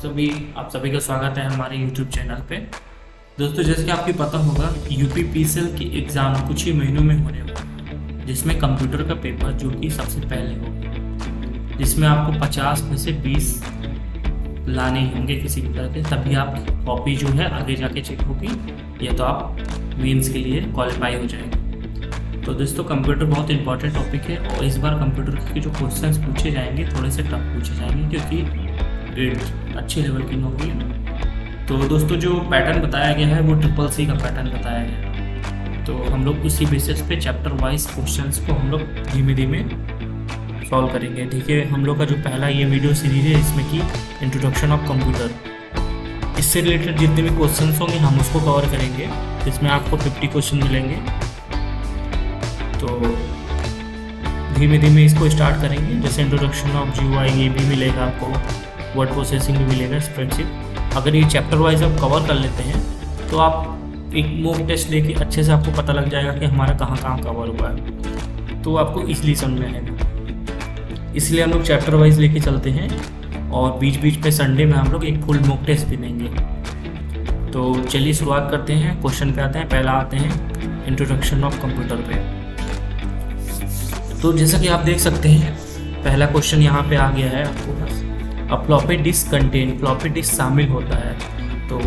आप सभी का स्वागत है हमारे YouTube चैनल पे। दोस्तों, जैसे कि आपको पता होगा यूपीपीसीएल की एग्ज़ाम कुछ ही महीनों में होने वाला है, जिसमें कंप्यूटर का पेपर जो कि सबसे पहले होगा, जिसमें आपको 50 में से 20 लाने ही होंगे किसी भी तरह के, तभी आप कॉपी जो है आगे जाके चेक होगी या तो आप मेंस के लिए क्वालिफाई हो जाएंगे। तो दोस्तों, कंप्यूटर बहुत इंपॉर्टेंट टॉपिक है और इस बार कंप्यूटर के जो क्वेश्चंस पूछे जाएंगे थोड़े से टफ पूछे जाएंगे, क्योंकि ग्रेड अच्छे लेवल की होगी। तो दोस्तों, जो पैटर्न बताया गया है वो CCC का पैटर्न बताया गया है। तो हम लोग उसी बेसिस पे चैप्टर वाइज क्वेश्चंस को हम लोग धीमे धीमे सॉल्व करेंगे। देखिए, हम लोग का जो पहला ये वीडियो सीरीज है इसमें की इंट्रोडक्शन ऑफ कंप्यूटर, इससे रिलेटेड जितने भी क्वेश्चंस होंगे हम उसको कवर करेंगे। इसमें आपको 50 क्वेश्चन मिलेंगे। तो धीमे धीमे इसको स्टार्ट करेंगे। जैसे इंट्रोडक्शन ऑफ GUI ये भी मिलेगा आपको, वर्ड प्रोसेसिंग भी मिलेगा, स्प्रेडशीट। अगर ये चैप्टर वाइज आप कवर कर लेते हैं तो आप एक मॉक टेस्ट लेके अच्छे से आपको पता लग जाएगा कि हमारा कहाँ कहाँ कवर हुआ है, तो आपको इसलिए समझ में आएगा। इसलिए हम लोग चैप्टर वाइज लेके चलते हैं और बीच बीच पे संडे में हम लोग एक फुल मॉक टेस्ट भी देंगे। तो चलिए शुरुआत करते हैं, क्वेश्चन पे आते हैं। पहला आते हैं इंट्रोडक्शन ऑफ कंप्यूटर पे। तो जैसा कि आप देख सकते हैं पहला क्वेश्चन यहाँ पे आ गया है आपको पास। अब floppy disk contain, floppy disk शामिल होता है। तो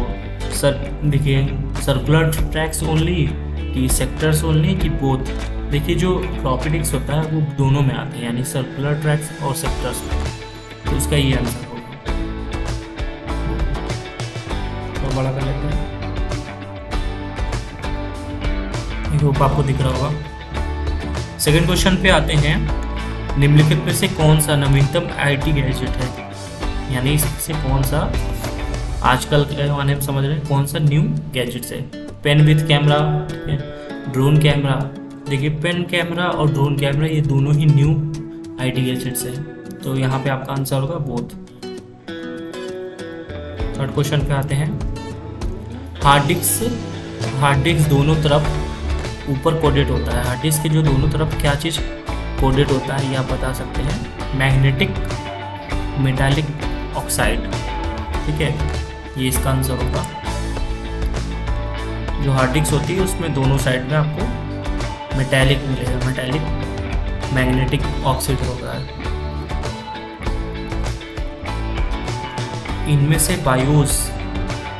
सर देखिए, सर्कुलर ट्रैक्स ओनली कि सेक्टर्स ओनली कि बोथ। देखिए, जो फ्लॉपी डिस्क होता है वो दोनों में आते हैं, यानी सर्कुलर ट्रैक्स और सेक्टर्स में। तो इसका ये आंसर होगा। तो बड़ा कर लेते हैं, आई होप आपको दिख रहा होगा। सेकेंड क्वेश्चन पे आते हैं। निम्नलिखित में से कौन सा नवीनतम IT गैजेट है, यानी इससे कौन सा आजकल के जमाने में समझ रहे हैं कौन सा न्यू गैजेट्स है। Pen with camera, drone camera. देखिए, पेन कैमरा और ड्रोन कैमरा ये दोनों ही न्यू IT गैजेट्स है। तो यहाँ पे आपका आंसर होगा बोथ। थर्ड क्वेश्चन पे आते हैं। हार्ड डिस्क दोनों तरफ ऊपर कोडेड होता है। हार्ड डिस्क के जो दोनों तरफ क्या चीज़ कोडेड होता है ये आप बता सकते हैं। मैग्नेटिक मेटालिक ऑक्साइड, ठीक है, ये इसका आंसर होगा। जो हार्ड डिस्क होती है उसमें दोनों साइड में आपको मेटालिक मिलेगा, मेटालिक मैग्नेटिक ऑक्साइड होगा। इनमें से बायोस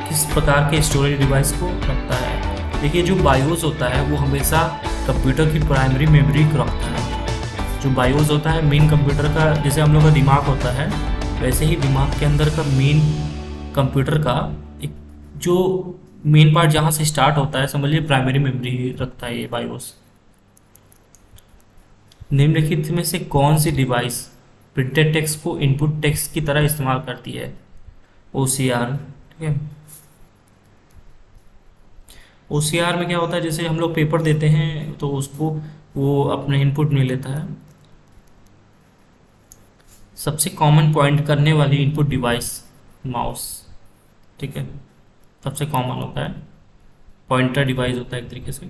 किस प्रकार के स्टोरेज डिवाइस को रखता है। देखिए, जो बायोस होता है वो हमेशा कंप्यूटर की प्राइमरी मेमोरी को रखता है। जो बायोस होता है मेन कंप्यूटर का, जैसे हम लोग का दिमाग होता है वैसे ही दिमाग के अंदर का मेन कंप्यूटर का एक जो मेन पार्ट जहाँ से स्टार्ट होता है, समझ लीजिए प्राइमरी मेमोरी रखता है ये बायोस। निम्नलिखित में से कौन सी डिवाइस प्रिंटेड टेक्स्ट को इनपुट टेक्स्ट की तरह इस्तेमाल करती है। OCR, ठीक है। OCR में क्या होता है, जैसे हम लोग पेपर देते हैं तो उसको वो अपने इनपुट में लेता है। सबसे कॉमन पॉइंट करने वाली इनपुट डिवाइस माउस, ठीक है, सबसे कॉमन होता है, पॉइंटर डिवाइस होता है एक तरीके से।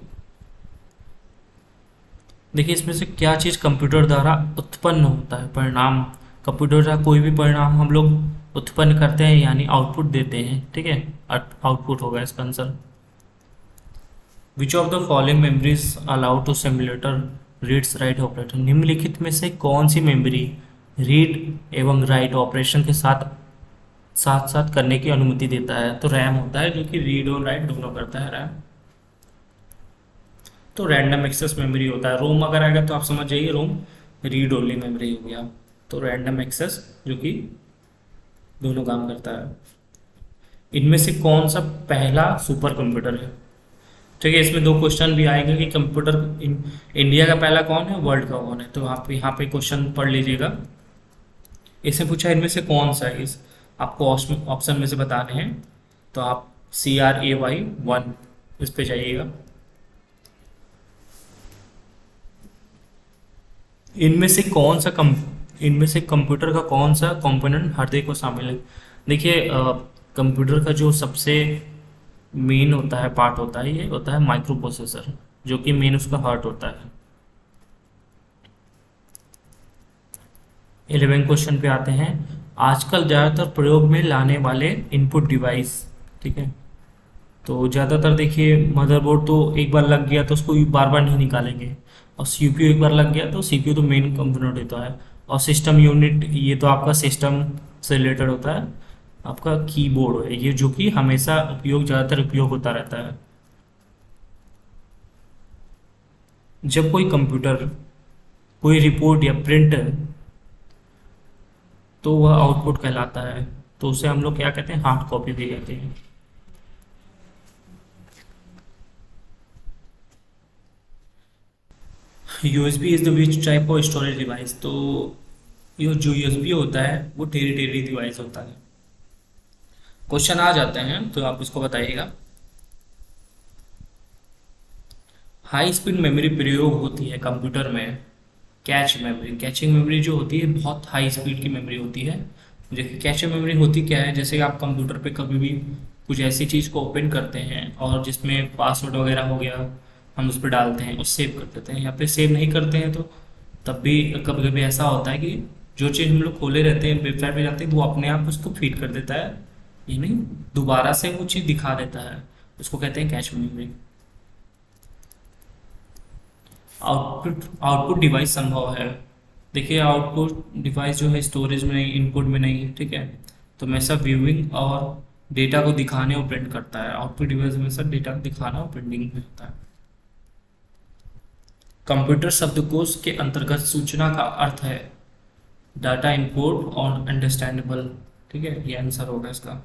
देखिए, इसमें से क्या चीज़ कंप्यूटर द्वारा उत्पन्न होता है, परिणाम। कंप्यूटर द्वारा कोई भी परिणाम हम लोग उत्पन्न करते हैं, यानी आउटपुट देते हैं, ठीक है, आउटपुट होगा इसका answer. Which of the following memories allow to simulator reads write operator. निम्नलिखित में से कौन सी मेमोरी रीड एवं राइट ऑपरेशन के साथ साथ करने की अनुमति देता है। तो रैम होता है, जो कि रीड और राइट दोनों करता है रैम। तो रैंडम एक्सेस मेमोरी होता है। रोम अगर आएगा तो आप समझ जाइए रोम रीड ओनली मेमोरी हो गया। तो रैंडम एक्सेस जो कि दोनों काम करता है। इनमें से कौन सा पहला सुपर कंप्यूटर है, ठीक है। इसमें दो क्वेश्चन भी आएंगे कि कंप्यूटर इंडिया का पहला कौन है, वर्ल्ड का कौन है। तो आप यहाँ पे क्वेश्चन पढ़ लीजिएगा। इसमें पूछा इनमें से कौन सा है, इस आपको ऑप्शन में से बताने हैं। तो आप CRAY1 इस पे जाइएगा। इनमें से कंप्यूटर का कौन सा कंपोनेंट हार्डवेयर को शामिल है। देखिए, कंप्यूटर का जो सबसे मेन होता है पार्ट होता है, ये होता है माइक्रो प्रोसेसर, जो कि मेन उसका हार्ट होता है। 11 क्वेश्चन पे आते हैं। आजकल ज़्यादातर प्रयोग में लाने वाले इनपुट डिवाइस। ठीक है, तो ज़्यादातर देखिए मदरबोर्ड तो एक बार लग गया तो उसको बार बार नहीं निकालेंगे, और सीपीयू एक बार लग गया तो सीपीयू तो मेन कंपोनेंट होता है, और सिस्टम यूनिट ये तो आपका सिस्टम से रिलेटेड होता है। आपका कीबोर्ड है ये, जो कि हमेशा ज़्यादातर उपयोग होता रहता है। जब कोई कंप्यूटर कोई रिपोर्ट या प्रिंट तो वह आउटपुट कहलाता है, तो उसे हम लोग क्या कहते हैं, हार्ड कॉपी भी कहते हैं। USB is the which type of storage device. तो ये जो यूएसबी होता है वो टेरिटरी डिवाइस होता है। क्वेश्चन आ जाते हैं तो आप इसको बताइएगा। हाई स्पीड मेमोरी प्रयोग होती है कंप्यूटर में कैच मेमोरी। कैचिंग मेमोरी जो होती है बहुत हाई स्पीड की मेमोरी होती है। देखिए कैचिंग मेमोरी होती क्या है, जैसे आप कंप्यूटर पे कभी भी कुछ ऐसी चीज़ को ओपन करते हैं और जिसमें पासवर्ड वगैरह हो गया हम उस पर डालते हैं और सेव कर देते हैं, या फिर सेव नहीं करते हैं तो तब भी कभी कभी ऐसा होता है कि जो चीज़ हम लोग खोले रहते हैं वेबसाइट पे जाते हैं वो अपने आप उसको फीड कर देता है, यानी दोबारा से वो चीज़ दिखा देता है, उसको कहते हैं कैच मेमोरी। आउटपुट डिवाइस संभव है। देखिए आउटपुट डिवाइस जो है स्टोरेज में नहीं, इनपुट में नहीं, ठीक है, तो हमेशा व्यूइंग और डेटा को दिखाने और प्रिंट करता है। आउटपुट डिवाइस हमेशा डेटा को दिखाना और प्रिंटिंग में होता है। कंप्यूटर शब्दकोश के अंतर्गत सूचना का अर्थ है डाटा इनपुट और अंडरस्टैंडेबल। ठीक है, ये आंसर होगा इसका।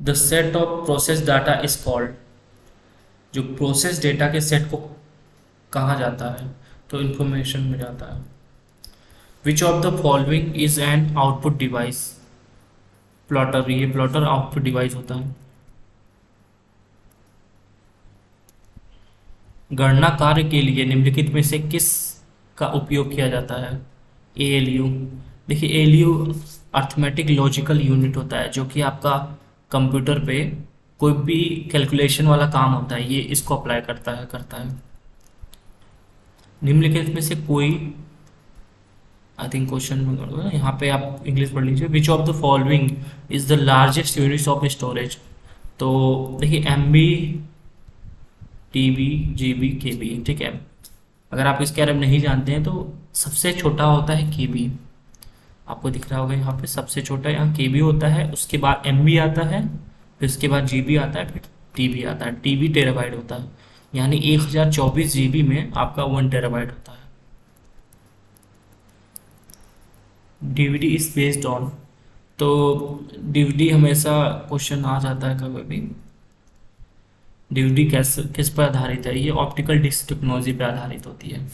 The set of process data is called. जो प्रोसेस डेटा के सेट को कहा जाता है तो इंफॉर्मेशन में जाता है। विच of the following is an output device. Plotter, ये प्लॉटर आउटपुट डिवाइस होता है। गणना कार्य के लिए निम्नलिखित में से किस का उपयोग किया जाता है। एएलयू। देखिए एएलयू अर्थमेटिक लॉजिकल यूनिट होता है, जो कि आपका कंप्यूटर पे कोई भी कैलकुलेशन वाला काम होता है ये इसको अप्लाई करता है। निम्नलिखित में से कोई, आई थिंक क्वेश्चन में कर दो ना, यहाँ पे आप इंग्लिश पढ़ लीजिए। विच of the following is the largest units of storage. तो देखिए एमबी, टीबी, जीबी, केबी। ठीक है, अगर आप इसके बारे में नहीं जानते हैं तो सबसे छोटा होता है केबी, आपको दिख रहा होगा यहाँ पे सबसे छोटा यहाँ केबी होता है, उसके बाद एमबी आता है, फिर उसके बाद जीबी आता है, फिर टीबी आता है। टीबी टेराबाइट होता है, यानी 1024 जीबी में आपका 1 टेराबाइट होता है। DVD is based on. तो डीवीडी हमेशा क्वेश्चन आ जाता है कभी भी। डीवीडी किस पर आधारित है, ये ऑप्टिकल डिस्क टेक्नोलॉजी पर आधारित होती है।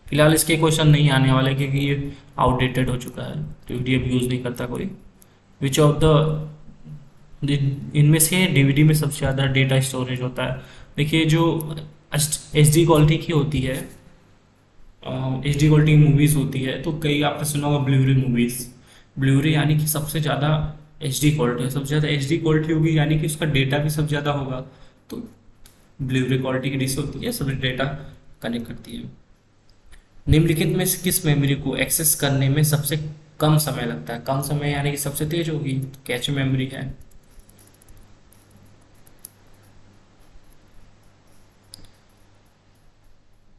फिलहाल इसके क्वेश्चन नहीं आने वाले क्योंकि ये आउटडेटेड हो चुका है, डीवीडी अब यूज़ नहीं करता कोई। विच ऑफ द, इनमें से डीवीडी में सबसे ज़्यादा डेटा स्टोरेज होता है। देखिए जो एचडी क्वालिटी की होती है, एचडी क्वालिटी मूवीज़ होती है, तो कई आपने सुना होगा ब्लूरे मूवीज़। ब्लूरे यानी कि सबसे ज़्यादा एचडी क्वालिटी है, सबसे ज़्यादा एचडी क्वालिटी होगी यानी कि उसका डेटा भी सबसे ज़्यादा होगा, तो ब्लूरे क्वालिटी की डिश होती है, सब डेटा कनेक्ट करती है। निम्नलिखित में से किस मेमोरी को एक्सेस करने में सबसे कम समय लगता है। कम समय यानी कि सबसे तेज होगी, तो कैच मेमोरी है।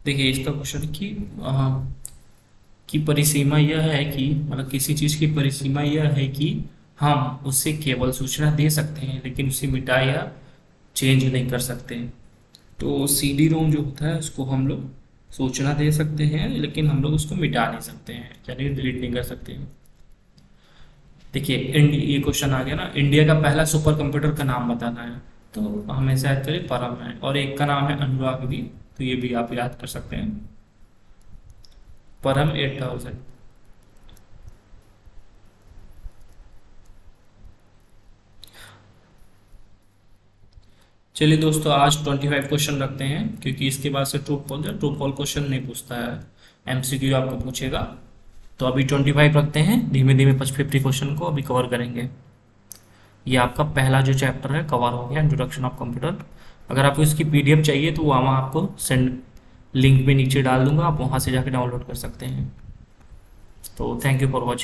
देखिए इसका क्वेश्चन की परिसीमा यह है कि, मतलब किसी चीज़ की परिसीमा यह है कि हम उससे केवल सूचना दे सकते हैं लेकिन उसे मिटा या चेंज नहीं कर सकते। तो सीडी रोम जो होता है उसको हम लोग सूचना दे सकते हैं लेकिन हम लोग उसको मिटा नहीं सकते हैं, यानी डिलीट नहीं कर सकते हैं। देखिए ये क्वेश्चन आ गया ना, इंडिया का पहला सुपर कंप्यूटर का नाम बताना है, तो हमेशा याद करें परम है, और एक का नाम है अनुराग भी, तो ये भी आप याद कर सकते हैं, परम 8000। चलिए दोस्तों आज 25 क्वेश्चन रखते हैं क्योंकि इसके बाद से ट्रू फॉल क्वेश्चन नहीं पूछता है, एमसीक्यू आपको पूछेगा। तो अभी 25 रखते हैं, धीमे धीमे 50 क्वेश्चन को अभी कवर करेंगे। ये आपका पहला जो चैप्टर है कवर हो गया, इंट्रोडक्शन ऑफ कंप्यूटर। अगर आपको इसकी पीडीएफ चाहिए तो वहाँ आपको सेंड लिंक भी नीचे डाल दूंगा, आप वहाँ से जाके डाउनलोड कर सकते हैं। तो थैंक यू फॉर वॉचिंग।